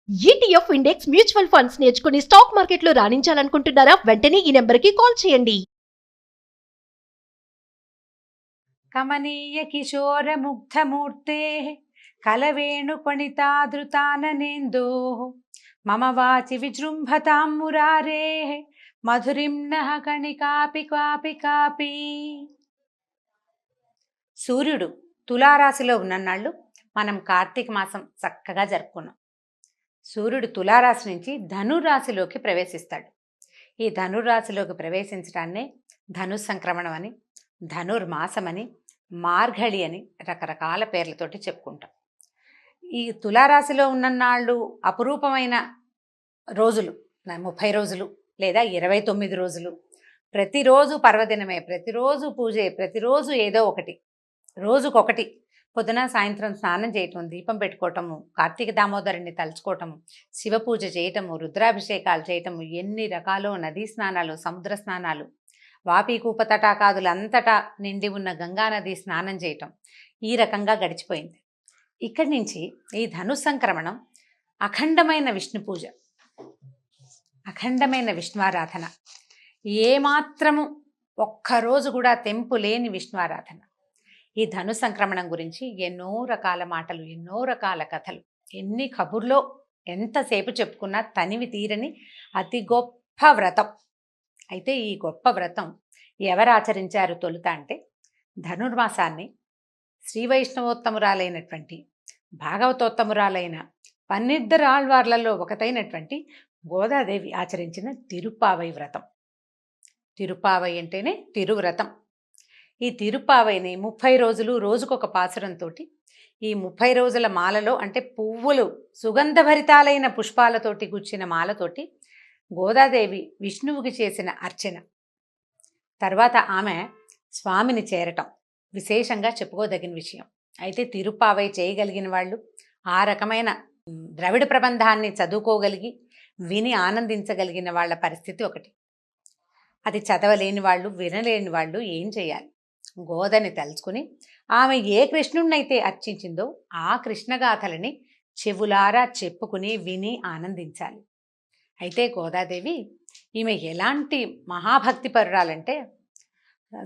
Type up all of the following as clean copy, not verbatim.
ETF index mutual funds నేర్చుకుని stock మార్కెట్లో రాణించాలనుకుంటున్నారా? వెంటనే ఈ నెంబర్కి కాల్ చేయండి. కమనీయ కిశోర ముగ్ధమూర్తే కలవేణు పణితాదృతాననేందో మమ వాచి విజృంభతాం మురారే మధురిం నః కణికాపి కాపి కాపి. సూర్యుడు తులారాశిలో ఉన్ననాళ్ళు మనం కార్తీక మాసం చక్కగా జరుపుకున్నాం. సూర్యుడు తులారాశి నుంచి ధనురాశిలోకి ప్రవేశిస్తాడు. ఈ ధనురాశిలోకి ప్రవేశించడాన్నే ధనుస్సంక్రమణం అని, ధనుర్మాసమని, మార్గళి అని రకరకాల పేర్లతోటి చెప్పుకుంటాం. ఈ తులారాశిలో ఉన్ననాళ్ళు అపురూపమైన రోజులు 30 రోజులు లేదా 29 రోజులు. ప్రతిరోజు పర్వదినమే, ప్రతిరోజు పూజే, ప్రతిరోజు ఏదో ఒకటి, రోజుకొకటి. పొద్దున సాయంత్రం స్నానం చేయటం, దీపం పెట్టుకోవటము, కార్తీక దామోదరుని తలుచుకోవటము, శివ పూజ చేయటము, రుద్రాభిషేకాలు చేయటము, ఎన్ని రకాలు నదీ స్నానాలు, సముద్ర స్నానాలు, వాపి కూప తటాకాదులంతటా నిండి ఉన్న గంగానది స్నానం చేయటం, ఈ రకంగా గడిచిపోయింది. ఇక్కడి నుంచి ఈ ధనుస్సంక్రమణం అఖండమైన విష్ణు పూజ, అఖండమైన విష్ణువారాధన, ఏమాత్రము ఒక్కరోజు కూడా తెంపు లేని విష్ణువారాధన. ఈ ధను సంక్రమణం గురించి ఎన్నో రకాల మాటలు, ఎన్నో రకాల కథలు, ఎన్ని కబుర్లో ఎంతసేపు చెప్పుకున్నా తనివి తీరని అతి గొప్ప వ్రతం. అయితే ఈ గొప్ప వ్రతం ఎవరు ఆచరించారు తొలుత అంటే, ధనుర్మాసాన్ని శ్రీ వైష్ణవోత్తమురాలైనటువంటి భాగవతోత్తమురాలైన 12 ఆళ్వార్లలో ఒకటైనటువంటి గోదాదేవి ఆచరించిన తిరుప్పావై వ్రతం. తిరుప్పావై అంటేనే తిరువ్రతం. ఈ తిరుప్పావైని 30 రోజులు రోజుకొక పాసురంతో, ఈ 30 రోజుల మాలలో అంటే పువ్వులు సుగంధభరితాలైన పుష్పాలతోటి గుచ్చిన మాలతోటి గోదాదేవి విష్ణువుకి చేసిన అర్చన, తర్వాత ఆమె స్వామిని చేరటం విశేషంగా చెప్పుకోదగిన విషయం. అయితే తిరుప్పావై చేయగలిగిన వాళ్ళు, ఆ రకమైన ద్రవిడ ప్రబంధాన్ని చదువుకోగలిగి విని ఆనందించగలిగిన వాళ్ళ పరిస్థితి ఒకటి. అది చదవలేని వాళ్ళు, వినలేని వాళ్ళు ఏం చేయాలి? గోదని తలుచుకుని ఆమె ఏ కృష్ణుణ్ణైతే అర్చించిందో ఆ కృష్ణగాథలని చెవులారా చెప్పుకుని విని ఆనందించాలి. అయితే గోదాదేవి ఈమె ఎలాంటి మహాభక్తి పరురాలంటే,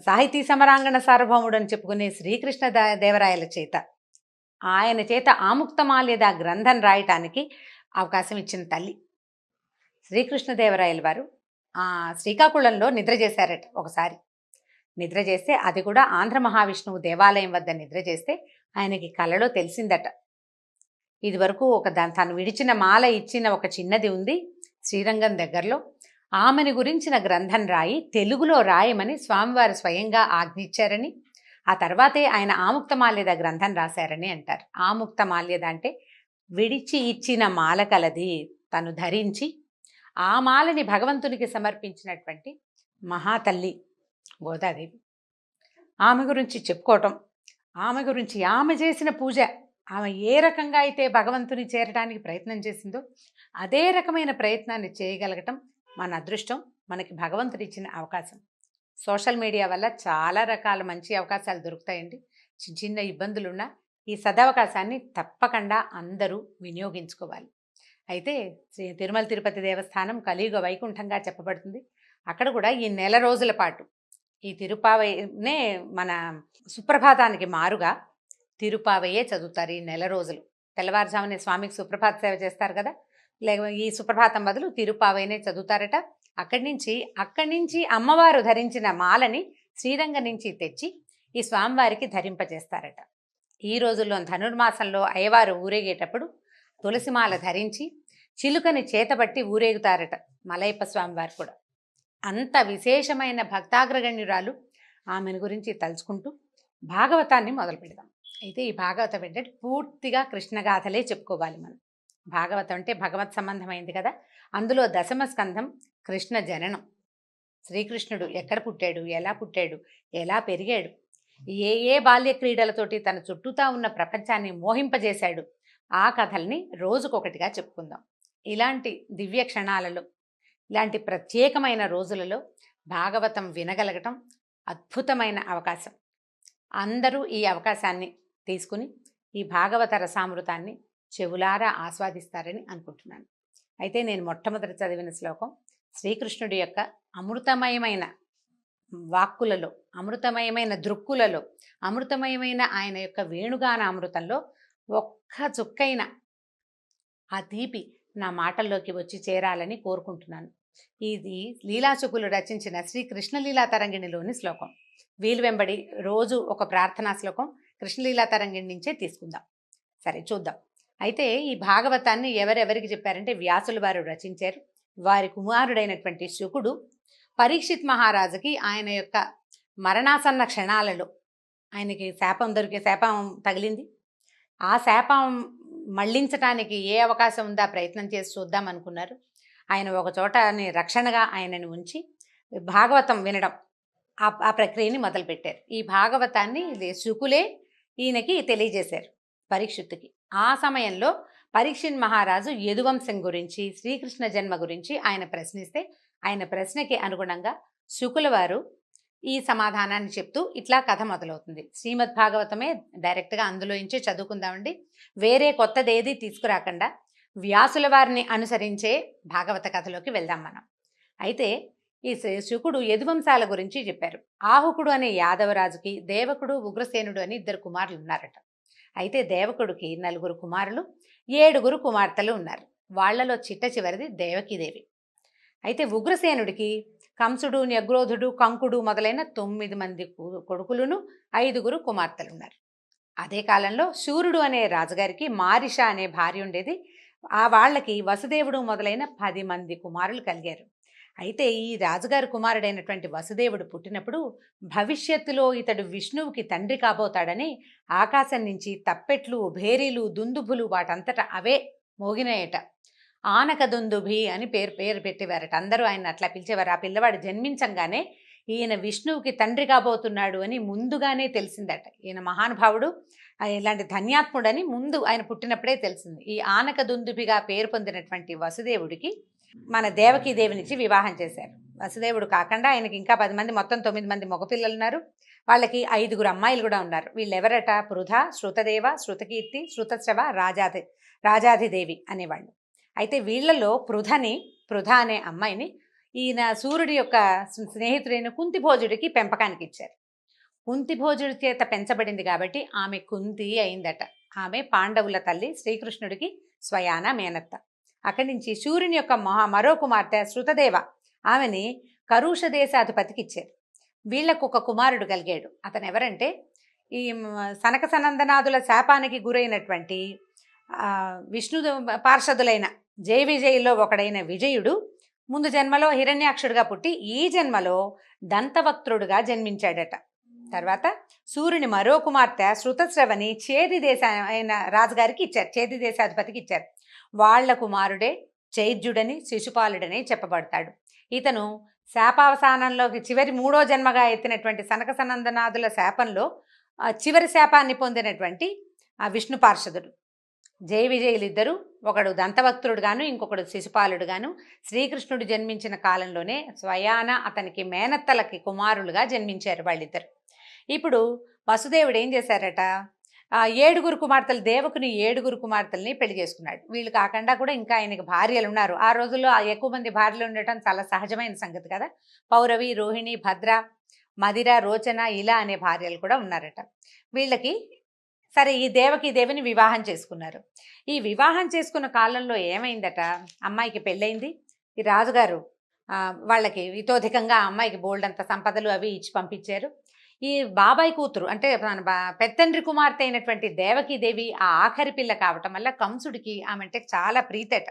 సాహితీ సమరాంగణ సార్వభౌముడు అని చెప్పుకునే శ్రీకృష్ణ దేవరాయల చేత, ఆయన చేత ఆముక్తమాల్యద గ్రంథం రాయటానికి అవకాశం ఇచ్చిన తల్లి. శ్రీకృష్ణదేవరాయల వారు శ్రీకాకుళంలో నిద్ర చేశారట ఒకసారి. నిద్ర చేస్తే, అది కూడా ఆంధ్ర మహావిష్ణువు దేవాలయం వద్ద నిద్ర చేస్తే ఆయనకి కలలో తెలిసిందట, ఇది వరకు తను విడిచిన మాల ఇచ్చిన ఒక చిన్నది ఉంది శ్రీరంగం దగ్గరలో, ఆమెను గురించిన గ్రంథం రాయి తెలుగులో రాయమని స్వామివారు స్వయంగా ఆజ్ఞించారని, ఆ తర్వాతే ఆయన ఆముక్తమాల్యద గ్రంథం రాశారని అంటారు. ఆముక్తమాల్యద అంటే విడిచి ఇచ్చిన మాల కలది, తను ధరించి ఆ మాలని భగవంతునికి సమర్పించినటువంటి మహాతల్లి గోదాదేవి. ఆమె గురించి చెప్పుకోవటం, ఆమె గురించి, ఆమె చేసిన పూజ, ఆమె ఏ రకంగా అయితే భగవంతుని చేరడానికి ప్రయత్నం చేసిందో అదే రకమైన ప్రయత్నాన్ని చేయగలగటం మన అదృష్టం, మనకి భగవంతుడు ఇచ్చిన అవకాశం. సోషల్ మీడియా వల్ల చాలా రకాల మంచి అవకాశాలు దొరుకుతాయండి. చిన్న చిన్న ఇబ్బందులున్నా ఈ సదవకాశాన్ని తప్పకుండా అందరూ వినియోగించుకోవాలి. అయితే శ్రీ తిరుమల తిరుపతి దేవస్థానం కలియుగ వైకుంఠంగా చెప్పబడుతుంది. అక్కడ కూడా ఈ నెల రోజుల పాటు ఈ తిరుప్పావైనే మన సుప్రభాతానికి మారుగా తిరుప్పావయ్యే చదువుతారు. ఈ నెల రోజులు తెల్లవారుజామునే స్వామికి సుప్రభాత సేవ చేస్తారు కదా, లేక ఈ సుప్రభాతం బదులు తిరుప్పావైనే చదువుతారట. అక్కడి నుంచి అమ్మవారు ధరించిన మాలని శ్రీరంగం నుంచి తెచ్చి ఈ స్వామివారికి ధరింపజేస్తారట. ఈ రోజుల్లో ధనుర్మాసంలో అయ్యవారు ఊరేగేటప్పుడు తులసిమాల ధరించి చిలుకని చేతబట్టి ఊరేగుతారట మలయప్ప స్వామివారు కూడా. అంత విశేషమైన భక్తాగ్రగణ్యురాలు. ఆమెను గురించి తలుచుకుంటూ భాగవతాన్ని మొదలు పెడదాం. అయితే ఈ భాగవతం ఏంటంటే పూర్తిగా కృష్ణగాథలే చెప్పుకోవాలి మనం. భాగవతం అంటే భగవత్ సంబంధమైంది కదా. అందులో 10వ స్కంధం కృష్ణ జననం. శ్రీకృష్ణుడు ఎక్కడ పుట్టాడు, ఎలా పెరిగాడు, ఏ బాల్య క్రీడలతోటి తన చుట్టూతా ఉన్న ప్రపంచాన్ని మోహింపజేశాడు, ఆ కథల్ని రోజుకొకటిగా చెప్పుకుందాం. ఇలాంటి దివ్య క్షణాలలో, ఇలాంటి ప్రత్యేకమైన రోజులలో భాగవతం వినగలగటం అద్భుతమైన అవకాశం. అందరూ ఈ అవకాశాన్ని తీసుకుని ఈ భాగవత రసామృతాన్ని చెవులారా ఆస్వాదిస్తారని అనుకుంటున్నాను. అయితే నేను మొట్టమొదటి చదివిన శ్లోకం శ్రీకృష్ణుడి యొక్క అమృతమయమైన వాక్కులలో, అమృతమయమైన దృక్కులలో, అమృతమయమైన ఆయన యొక్క వేణుగాన అమృతంలో ఒక్క చుక్కైన ఆ తీపి నా మాటల్లోకి వచ్చి చేరాలని కోరుకుంటున్నాను. ఇది లీలాశుకులు రచించిన శ్రీ కృష్ణలీలా తరంగిణిలోని శ్లోకం. వీలు వెంబడి రోజు ఒక ప్రార్థనా శ్లోకం కృష్ణలీలా తరంగిణి నుంచే తీసుకుందాం. సరే చూద్దాం. అయితే ఈ భాగవతాన్ని ఎవరెవరికి చెప్పారంటే వ్యాసుల వారు రచించారు. వారి కుమారుడైనటువంటి శుకుడు పరీక్షిత్ మహారాజుకి ఆయన యొక్క మరణాసన్న క్షణాలలో ఆయనకి శాపం తగిలింది. ఆ శాపం మళ్లించటానికి ఏ అవకాశం ఉందా ప్రయత్నం చేసి చూద్దాం అనుకున్నారు. ఆయన ఒక చోటని రక్షణగా ఆయనని ఉంచి భాగవతం వినడం ఆ ప్రక్రియని మొదలుపెట్టారు. ఈ భాగవతాన్ని శుకులే ఈయనకి తెలియజేశారు పరీక్షిత్తుకి. ఆ సమయంలో పరీక్షిత్ మహారాజు యదువంశం గురించి, శ్రీకృష్ణ జన్మ గురించి ఆయన ప్రశ్నిస్తే ఆయన ప్రశ్నకి అనుగుణంగా శుకుల వారు ఈ సమాధానాన్ని చెప్తూ ఇట్లా కథ మొదలవుతుంది. శ్రీమద్ భాగవతమే డైరెక్ట్గా అందులో నుంచే చదువుకుందామండి. వేరే కొత్తదేది తీసుకురాకుండా వ్యాసుల వారిని అనుసరించే భాగవత కథలోకి వెళ్దాం మనం. అయితే ఈ శుకుడు యదువంశాల గురించి చెప్పారు. ఆహుకుడు అనే యాదవరాజుకి దేవకుడు, ఉగ్రసేనుడు అని 2 కుమారులు ఉన్నారట. అయితే దేవకుడికి 4 కుమారులు, 7 కుమార్తెలు ఉన్నారు. వాళ్లలో చిట్ట చివరిది దేవకీదేవి. అయితే ఉగ్రసేనుడికి కంసుడు, న్యగ్రోధుడు, కంకుడు మొదలైన 9 మంది కొడుకులను, 5 కుమార్తెలు ఉన్నారు. అదే కాలంలో శూరుడు అనే రాజుగారికి మారిష అనే భార్య ఉండేది. వాళ్ళకి వసుదేవుడు మొదలైన 10 మంది కుమారులు కలిగారు. అయితే ఈ రాజుగారి కుమారుడైనటువంటి వసుదేవుడు పుట్టినప్పుడు భవిష్యత్తులో ఇతడు విష్ణువుకి తండ్రి కాబోతాడని ఆకాశం నుంచి తప్పెట్లు, భేరీలు, దుందుభులు వాటంతటా అవే మోగినాయట. ఆనక దుందుభి అని పేరు పెట్టేవారట. అందరూ ఆయన అట్లా పిలిచేవారు. ఆ పిల్లవాడు జన్మించంగానే ఈయన విష్ణువుకి తండ్రి కాబోతున్నాడు అని ముందుగానే తెలిసిందట. ఈయన మహానుభావుడు, ఇలాంటి ధన్యాత్ముడని ముందు ఆయన పుట్టినప్పుడే తెలిసింది. ఈ ఆనక దుందుభిగా పేరు పొందినటువంటి వసుదేవుడికి మన దేవకీదేవినిచ్చి వివాహం చేశారు. వసుదేవుడు కాకుండా ఆయనకి ఇంకా 10 మంది, మొత్తం 9 మంది మగపిల్లలు ఉన్నారు. వాళ్ళకి 5 అమ్మాయిలు కూడా ఉన్నారు. వీళ్ళెవరట? పృథ, శృతదేవ, శృతకీర్తి, శృతశ్రవ, రాజాధిదేవి అనేవాళ్ళు. అయితే వీళ్లలో పృథ అనే అమ్మాయిని ఈయన సూర్యుడి యొక్క స్నేహితుడైన కుంతిభోజుడికి పెంపకానికి ఇచ్చారు. కుంతిభోజుడి చేత పెంచబడింది కాబట్టి ఆమె కుంతి అయిందట. ఆమె పాండవుల తల్లి, శ్రీకృష్ణుడికి స్వయాన మేనత్త. అక్కడి నుంచి సూర్యుని యొక్క మరో కుమార్తె శృతదేవ, ఆమెని కరుష దేశాధిపతికి ఇచ్చారు. వీళ్లకు ఒక కుమారుడు కలిగాడు. అతను ఎవరంటే ఈ సనక సనందనాదుల శాపానికి గురైనటువంటి విష్ణు పార్షదులైన జయ విజయుల్లో ఒకడైన విజయుడు ముందు జన్మలో హిరణ్యాక్షుడిగా పుట్టి ఈ జన్మలో దంతవక్త్రుడుగా జన్మించాడట. తర్వాత సూర్యుని మరో కుమార్తె శృతశ్రవని చేది అయిన రాజుగారికి ఇచ్చారు, చేది దేశాధిపతికి ఇచ్చారు. వాళ్ల కుమారుడే చైద్యుడని, శిశుపాలుడని చెప్పబడతాడు. ఇతను శాపావసానంలోకి చివరి 3వ జన్మగా ఎత్తినటువంటి సనక సనందనాదుల శాపంలో చివరి శాపాన్ని పొందినటువంటి ఆ విష్ణు పార్షదుడు. జయ విజయులిద్దరూ, ఒకడు దంతవక్త్రుడుగాను, ఇంకొకడు శిశుపాలుడుగాను శ్రీకృష్ణుడు జన్మించిన కాలంలోనే స్వయాన అతనికి మేనత్తలకి కుమారులుగా జన్మించారు వాళ్ళిద్దరు. ఇప్పుడు వసుదేవుడు ఏం చేశారట? 7 కుమార్తెలు, దేవకుని 7 కుమార్తెల్ని పెళ్లి చేసుకున్నాడు. వీళ్ళు కాకుండా కూడా ఇంకా ఆయనకి భార్యలు ఉన్నారు. ఆ రోజుల్లో ఎక్కువ మంది భార్యలు ఉండటం చాలా సహజమైన సంగతి కదా. పౌరవి, రోహిణి, భద్ర, మదిర, రోచన ఇలా అనే భార్యలు కూడా ఉన్నారట. వీళ్ళకి సరే ఈ దేవిని వివాహం చేసుకున్నారు. ఈ వివాహం చేసుకున్న కాలంలో ఏమైందట? అమ్మాయికి పెళ్ళయింది. ఈ రాజుగారు వాళ్ళకి ఇతోధికంగా అమ్మాయికి బోల్డంత సంపదలు అవి ఇచ్చి పంపించారు. ఈ బాబాయ్ కూతురు అంటే పెత్తండ్రి కుమార్తె అయినటువంటి దేవకీదేవి ఆ ఆఖరి పిల్ల కావటం వల్ల కంసుడికి ఆమె అంటే చాలా ప్రీతట.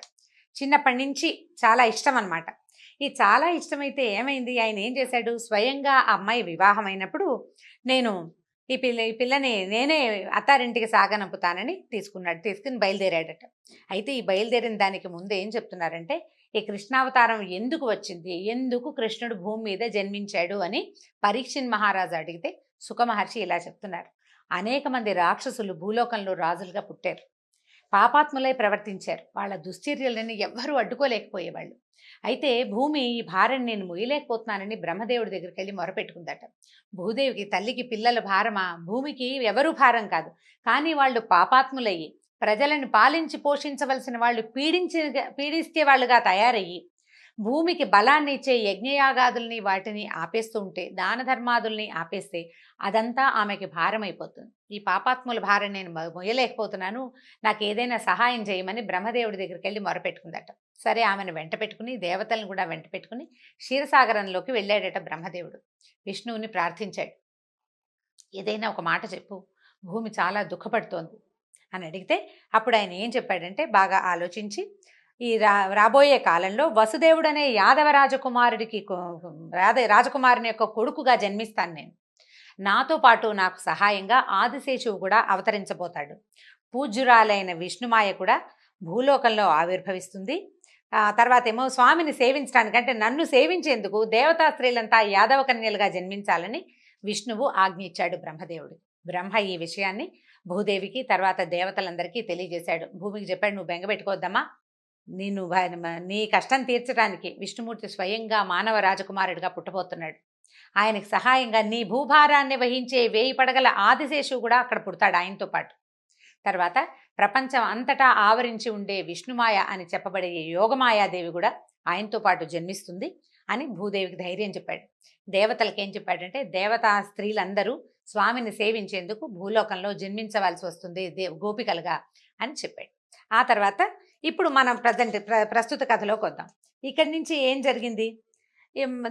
చిన్నప్పటి నుంచి చాలా ఇష్టం అనమాట. ఈ చాలా ఇష్టమైతే ఏమైంది, ఆయన ఏం చేశాడు? స్వయంగా ఆ అమ్మాయి వివాహం అయినప్పుడు నేను ఈ పిల్లని నేనే అత్తారింటికి సాగనంపుతానని తీసుకుని బయలుదేరాడట. అయితే ఈ బయలుదేరిన దానికి ముందు ఏం చెప్తున్నారంటే, ఈ కృష్ణావతారం ఎందుకు వచ్చింది, ఎందుకు కృష్ణుడు భూమి మీద జన్మించాడు అని పరీక్షిత్ మహారాజు అడిగితే సుఖ మహర్షి ఇలా చెప్తున్నారు. అనేక మంది రాక్షసులు భూలోకంలో రాజులుగా పుట్టారు, పాపాత్ములై ప్రవర్తించారు. వాళ్ళ దుశ్చర్యలని ఎవ్వరూ అడ్డుకోలేకపోయేవాళ్ళు. అయితే భూమి ఈ భారం నేను మొయ్యలేకపోతున్నానని బ్రహ్మదేవుడి దగ్గరికి వెళ్ళి మొరపెట్టుకుందట. భూదేవికి తల్లికి పిల్లల భారమా, భూమికి ఎవరూ భారం కాదు, కానీ వాళ్ళు పాపాత్ములయ్యి ప్రజలను పాలించి పోషించవలసిన వాళ్ళు పీడిస్తే వాళ్ళుగా తయారయ్యి భూమికి బలాన్ని ఇచ్చే యజ్ఞయాగాదుల్ని వాటిని ఆపేస్తూ ఉంటే, దాన ధర్మాదుల్ని ఆపేస్తే అదంతా ఆమెకి భారం అయిపోతుంది. ఈ పాపాత్ముల భారం నేను మొయ్యలేకపోతున్నాను, నాకు ఏదైనా సహాయం చేయమని బ్రహ్మదేవుడి దగ్గరికి వెళ్ళి మొరపెట్టుకుందట. సరే, ఆమెను వెంట పెట్టుకుని దేవతలను కూడా వెంట పెట్టుకుని క్షీరసాగరంలోకి వెళ్ళాడట బ్రహ్మదేవుడు. విష్ణువుని ప్రార్థించాడు, ఏదైనా ఒక మాట చెప్పు, భూమి చాలా దుఃఖపడుతోంది అని అడిగితే అప్పుడు ఆయన ఏం చెప్పాడంటే, బాగా ఆలోచించి, ఈ రాబోయే కాలంలో వసుదేవుడు అనే యాదవ రాజకుమారుడికి రాజకుమారుని యొక్క కొడుకుగా జన్మిస్తాను నేను. నాతో పాటు నాకు సహాయంగా ఆదిశేషువు కూడా అవతరించబోతాడు. పూజ్యురాలైన విష్ణుమాయ కూడా భూలోకంలో ఆవిర్భవిస్తుంది. తర్వాత ఏమో స్వామిని సేవించడానికి, అంటే నన్ను సేవించేందుకు దేవతా స్త్రీలంతా యాదవ కన్యలుగా జన్మించాలని విష్ణువు ఆజ్ఞ ఇచ్చాడు బ్రహ్మదేవుడు. బ్రహ్మ ఈ విషయాన్ని భూదేవికి తర్వాత దేవతలందరికీ తెలియజేశాడు. భూమికి చెప్పాడు, నువ్వు బెంగపెట్టుకోవద్దమ్మా, నీ కష్టం తీర్చడానికి విష్ణుమూర్తి స్వయంగా మానవ రాజకుమారుడిగా పుట్టబోతున్నాడు. ఆయనకు సహాయంగా నీ భూభారాన్ని వహించే 1000 పడగల ఆదిశేషువు కూడా అక్కడ పుడతాడు ఆయనతో పాటు. తర్వాత ప్రపంచం అంతటా ఆవరించి ఉండే విష్ణుమాయ అని చెప్పబడే యోగమాయాదేవి కూడా ఆయనతో పాటు జన్మిస్తుంది అని భూదేవికి ధైర్యం చెప్పాడు. దేవతలకు ఏం చెప్పాడంటే, దేవతా స్త్రీలందరూ స్వామిని సేవించేందుకు భూలోకంలో జన్మించవలసి వస్తుంది గోపికలుగా అని చెప్పాడు. ఆ తర్వాత ఇప్పుడు మనం ప్రస్తుత కథలోకి వద్దాం. ఇక్కడి నుంచి ఏం జరిగింది?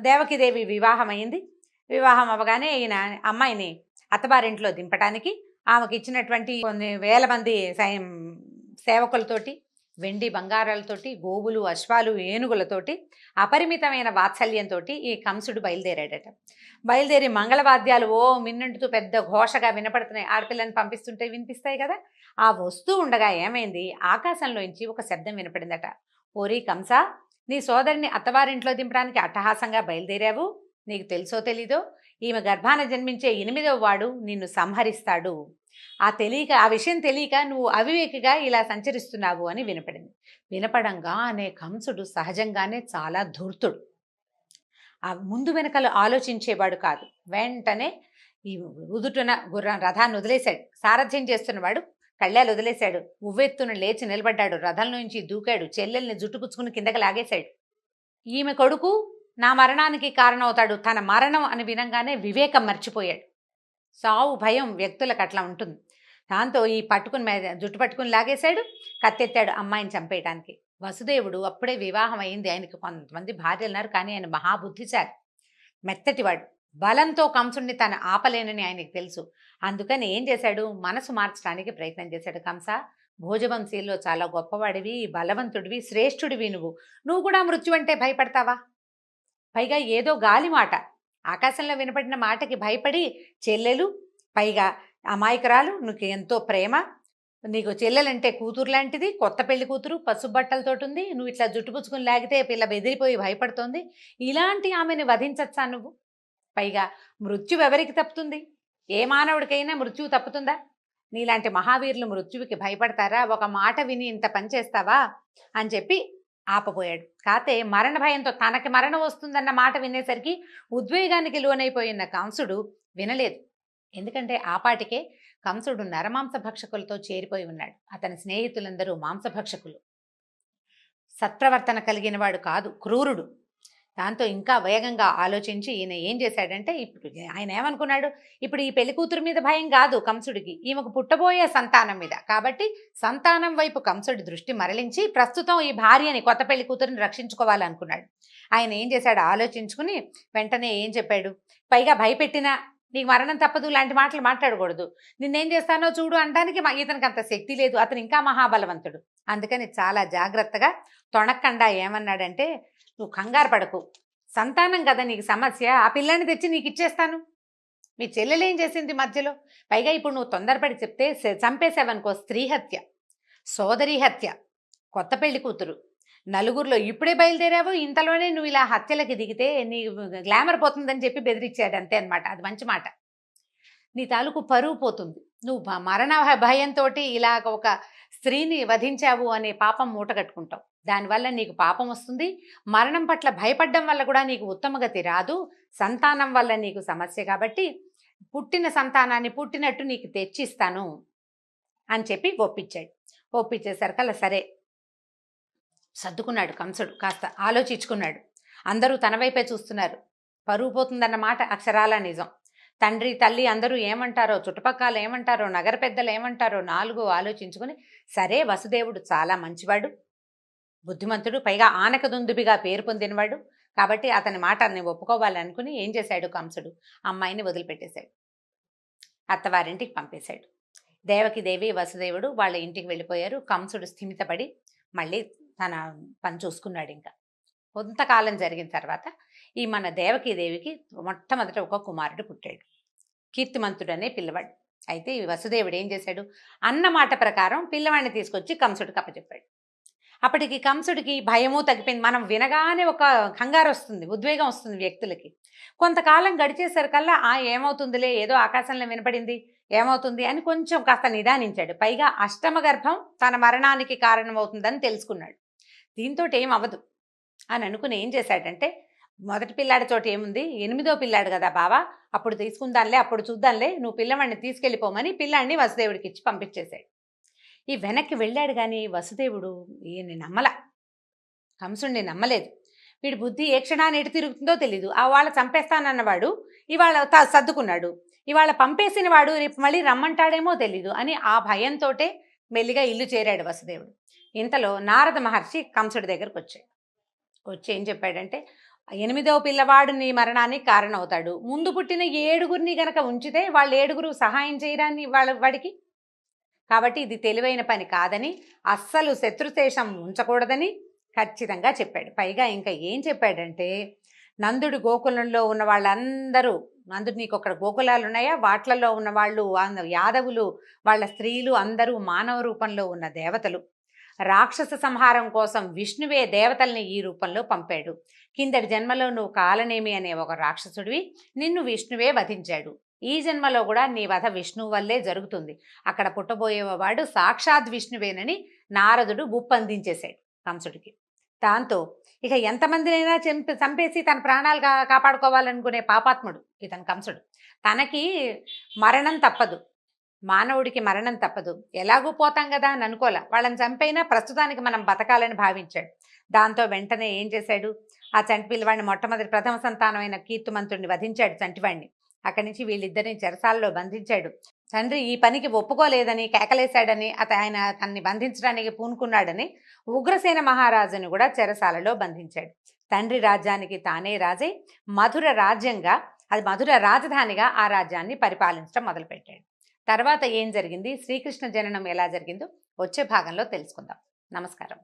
దేవకీదేవి వివాహం అయింది. వివాహం అవ్వగానే ఈయన అమ్మాయిని అత్తవారింట్లో దింపడానికి ఆమెకి ఇచ్చినటువంటి కొన్ని వేల మంది సేవకులతోటి, వెండి బంగారాలతోటి, గోవులు, అశ్వాలు, ఏనుగులతోటి, అపరిమితమైన వాత్సల్యంతో ఈ కంసుడు బయలుదేరాడట. బయలుదేరి మంగళవాద్యాలు మిన్నంటుతూ పెద్ద ఘోషగా వినపడుతున్నాయి. ఆడపిల్లని పంపిస్తుంటే వినిపిస్తాయి కదా. ఆ వస్తూ ఉండగా ఏమైంది, ఆకాశంలోంచి ఒక శబ్దం వినపడిందట. ఓరి కంస, నీ సోదరిని అత్తవారింట్లో దింపడానికి అట్టహాసంగా బయలుదేరావు, నీకు తెలుసో తెలీదో ఈమె గర్భాన జన్మించే 8వ వాడు నిన్ను సంహరిస్తాడు. ఆ విషయం తెలియక నువ్వు అవివేకిగా ఇలా సంచరిస్తున్నావు అని వినపడింది. వినపడంగానే కంసుడు సహజంగానే చాలా ధూర్తుడు, ముందు వెనకలు ఆలోచించేవాడు కాదు. వెంటనే ఈ ఉదుటున రథాన్ని వదిలేశాడు. సారథ్యం చేస్తున్నవాడు కళ్ళాలు వదిలేశాడు. ఉవ్వెత్తున లేచి నిలబడ్డాడు. రథం నుంచి దూకాడు. చెల్లెల్ని జుట్టుపుచ్చుకుని కిందకి లాగేశాడు. ఈమె కొడుకు నా మరణానికి కారణమవుతాడు. తన మరణం అని వినంగానే వివేకం మర్చిపోయాడు. సావు భయం వ్యక్తులకు అట్లా ఉంటుంది. దాంతో ఈ జుట్టు పట్టుకుని లాగేశాడు. కత్తెత్తాడు అమ్మాయిని చంపేయటానికి. వసుదేవుడు అప్పుడే వివాహం అయింది. ఆయనకి కొంతమంది భార్యలు ఉన్నారు, కానీ ఆయన మహాబుద్ధిశాలి, మెత్తటివాడు. బలంతో కంసుడిని తను ఆపలేనని ఆయనకి తెలుసు. అందుకని ఏం చేశాడు, మనసు మార్చడానికి ప్రయత్నం చేశాడు. కంస, భోజవంశీల్లో చాలా గొప్పవాడివి, బలవంతుడివి, శ్రేష్ఠుడివి, నువ్వు కూడా మృత్యు అంటే భయపడతావా? పైగా ఏదో గాలి మాట, ఆకాశంలో వినపడిన మాటకి భయపడి చెల్లెలు, పైగా అమాయకురాలు, నీకు ఎంతో ప్రేమ, నీకు చెల్లెలంటే కూతురు లాంటిది, కొత్త పెళ్లి కూతురు, పసుపు బట్టలతోటి ఉంది, నువ్వు ఇట్లా జుట్టుపుచ్చుకుని లాగితే పిల్ల బెదిరిపోయి భయపడుతోంది, ఇలాంటి ఆమెను వధించచ్చా నువ్వు? పైగా మృత్యువు ఎవరికి తప్పుతుంది? ఏ మానవుడికైనా మృత్యువు తప్పుతుందా? నీలాంటి మహావీరులు మృత్యువుకి భయపడతారా? ఒక మాట విని ఇంత పని చేస్తావా అని చెప్పి ఆపబోయాడు. కాతే మరణ భయంతో తనకి మరణం వస్తుందన్న మాట వినేసరికి ఉద్వేగానికి లోనైపోయిన కంసుడు వినలేదు. ఎందుకంటే ఆపాటికే కంసుడు నరమాంస భక్షకులతో చేరిపోయి ఉన్నాడు. అతని స్నేహితులందరూ మాంసభక్షకులు. సత్ప్రవర్తన కలిగిన వాడు కాదు, క్రూరుడు. దాంతో ఇంకా వేగంగా ఆలోచించి ఈయన ఏం చేశాడంటే, ఇప్పుడు ఆయన ఏమనుకున్నాడు, ఇప్పుడు ఈ పెళ్లి కూతురు మీద భయం కాదు కంసుడికి, ఈమెకు పుట్టబోయే సంతానం మీద. కాబట్టి సంతానం వైపు కంసుడి దృష్టి మరలించి ప్రస్తుతం ఈ భార్యని, కొత్త పెళ్లి కూతురిని రక్షించుకోవాలనుకున్నాడు. ఆయన ఏం చేశాడు, ఆలోచించుకుని వెంటనే ఏం చెప్పాడు, పైగా భయపెట్టినా నీకు మరణం తప్పదు లాంటి మాటలు మాట్లాడకూడదు, నిన్నేం చేస్తానో చూడు అనడానికి ఇతనికి అంత శక్తి లేదు, అతను ఇంకా మహాబలవంతుడు. అందుకని చాలా జాగ్రత్తగా తొణక్కండా ఏమన్నాడంటే, నువ్వు కంగారు పడకు, సంతానం కదా నీకు సమస్య, ఆ పిల్లాన్ని తెచ్చి నీకు ఇచ్చేస్తాను. మీ చెల్లెలేం చేసింది మధ్యలో? పైగా ఇప్పుడు నువ్వు తొందరపడి చెప్తే చంపేసావనుకో, స్త్రీ హత్య, సోదరి హత్య, కొత్త పెళ్లి కూతురు, నలుగురిలో ఇప్పుడే బయలుదేరావు, ఇంతలోనే నువ్వు ఇలా హత్యలకి దిగితే నీ గ్లామర్ పోతుందని చెప్పి బెదిరించాడు. అంతే అనమాట. అది మంచి మాట. నీ తాలూకు పరువు పోతుంది. నువ్వు మరణ భయంతో ఇలా ఒక స్త్రీని వధించావు అనే పాపం మూటగట్టుకుంటావు. దానివల్ల నీకు పాపం వస్తుంది. మరణం పట్ల భయపడడం వల్ల కూడా నీకు ఉత్తమగతి రాదు. సంతానం వల్ల నీకు సమస్య. కాబట్టి పుట్టిన సంతానాన్ని పుట్టినట్టు నీకు తెచ్చిస్తాను అని చెప్పి ఒప్పించాడు. ఒప్పించేసరికల్లా సరే సర్దుకున్నాడు కంసుడు. కాస్త ఆలోచించుకున్నాడు. అందరూ తన వైపే చూస్తున్నారు. పరువు పోతుందన్న మాట అక్షరాల నిజం. తండ్రి తల్లి అందరూ ఏమంటారో, చుట్టుపక్కల ఏమంటారో, నగర పెద్దలు ఏమంటారో 4 ఆలోచించుకుని సరే వసుదేవుడు చాలా మంచివాడు, బుద్ధిమంతుడు, పైగా ఆనకదుందుబిగా పేరు పొందినవాడు, కాబట్టి అతని మాటని ఒప్పుకోవాలనుకుని ఏం చేశాడు కంసుడు, అమ్మాయిని వదిలిపెట్టేశాడు. అత్తవారింటికి పంపేశాడు. దేవకిదేవి వసుదేవుడు వాళ్ళ ఇంటికి వెళ్ళిపోయారు. కంసుడు స్థిమితపడి మళ్ళీ తన పని చూసుకున్నాడు. ఇంకా కొంతకాలం జరిగిన తర్వాత ఈ మన దేవకీదేవికి మొట్టమొదట ఒక కుమారుడు పుట్టాడు. కీర్తిమంతుడు అనే పిల్లవాడు. అయితే ఈ వసుదేవుడు ఏం చేశాడు, అన్న మాట ప్రకారం పిల్లవాడిని తీసుకొచ్చి కంసుడికి అప్పచెప్పాడు. అప్పటికి కంసుడికి భయము తగ్గిపోయింది. మనం వినగానే ఒక కంగారు వస్తుంది, ఉద్వేగం వస్తుంది వ్యక్తులకి. కొంతకాలం గడిచేసరికల్లా ఏమవుతుందిలే, ఏదో ఆకాశంలో వినపడింది, ఏమవుతుంది అని కొంచెం కాస్త నిదానించాడు. పైగా అష్టమ గర్భం తన మరణానికి కారణమవుతుందని తెలుసుకున్నాడు. దీంతో ఏం అవ్వదు అని అనుకుని ఏం చేశాడంటే, మొదటి పిల్లాడి చోట ఏముంది, 8వ పిల్లాడు కదా బావా, అప్పుడు తీసుకుందాంలే, అప్పుడు చూద్దాంలే, నువ్వు పిల్లవాడిని తీసుకెళ్ళిపోమని పిల్లాడిని వసుదేవుడికి ఇచ్చి పంపించేశాడు. ఈ వెనక్కి వెళ్ళాడు కానీ వసుదేవుడు ఈయన్ని నమ్మల, కంసుడిని నమ్మలేదు. వీడి బుద్ధి ఏ క్షణాన్ని ఎటు తిరుగుతుందో తెలీదు. వాళ్ళ చంపేస్తానన్నవాడు ఇవాళ సర్దుకున్నాడు, ఇవాళ పంపేసిన వాడు రేపు మళ్ళీ రమ్మంటాడేమో తెలీదు అని ఆ భయంతోటే మెల్లిగా ఇల్లు చేరాడు వసుదేవుడు. ఇంతలో నారద మహర్షి కంసుడి దగ్గరకు వచ్చాడు. వచ్చి ఏం చెప్పాడంటే, 8వ పిల్లవాడు నీ మరణానికి కారణమవుతాడు, ముందు పుట్టిన 7గురిని గనక ఉంచితే వాళ్ళు 7గురు సహాయం చేయరాని వాడికి, కాబట్టి ఇది తెలివైన పని కాదని, అస్సలు శత్రుశేషం ఉంచకూడదని ఖచ్చితంగా చెప్పాడు. పైగా ఇంకా ఏం చెప్పాడంటే, నందుడు గోకులంలో ఉన్న వాళ్ళందరూ, నందుడు నీకు అక్కడ గోకులాలు ఉన్నాయా, వాట్లలో ఉన్న వాళ్ళు యాదవులు, వాళ్ళ స్త్రీలు అందరూ మానవ రూపంలో ఉన్న దేవతలు. రాక్షస సంహారం కోసం విష్ణువే దేవతల్ని ఈ రూపంలో పంపాడు. కిందటి జన్మలో నువ్వు కాలనేమి అనే ఒక రాక్షసుడివి, నిన్ను విష్ణువే వధించాడు. ఈ జన్మలో కూడా నీ వధ విష్ణువు వల్లే జరుగుతుంది. అక్కడ పుట్టబోయేవాడు సాక్షాత్ విష్ణువేనని నారదుడు బుప్పందించేశాడు కంసుడికి. దాంతో ఇక ఎంతమందినైనా చంపేసి తన ప్రాణాలు కాపాడుకోవాలనుకునే పాపాత్ముడు ఇతను కంసుడు. తనకి మరణం తప్పదు, మానవుడికి మరణం తప్పదు, ఎలాగూ పోతాం కదా అని అనుకోలే. వాళ్ళని చంపైనా ప్రస్తుతానికి మనం బతకాలని భావించాడు. దాంతో వెంటనే ఏం చేశాడు, ఆ చంటి పిల్లవాడిని మొట్టమొదటి ప్రథమ సంతానమైన కీర్తిమంతుడిని వధించాడు, చంటివాడిని. అక్కడి నుంచి వీళ్ళిద్దరిని చెరసాలలో బంధించాడు. తండ్రి ఈ పనికి ఒప్పుకోలేదని కేకలేశాడని, ఆయన తన్ని బంధించడానికి పూనుకున్నాడని ఉగ్రసేన మహారాజుని కూడా చెరసాలలో బంధించాడు. తండ్రి రాజ్యానికి తానే రాజై మధుర రాజ్యంగా, అది మధుర రాజధానిగా ఆ రాజ్యాన్ని పరిపాలించడం మొదలుపెట్టాడు. తర్వాత ఏం జరిగింది, శ్రీకృష్ణ జననం ఎలా జరిగిందో వచ్చే భాగంలో తెలుసుకుందాం. నమస్కారం.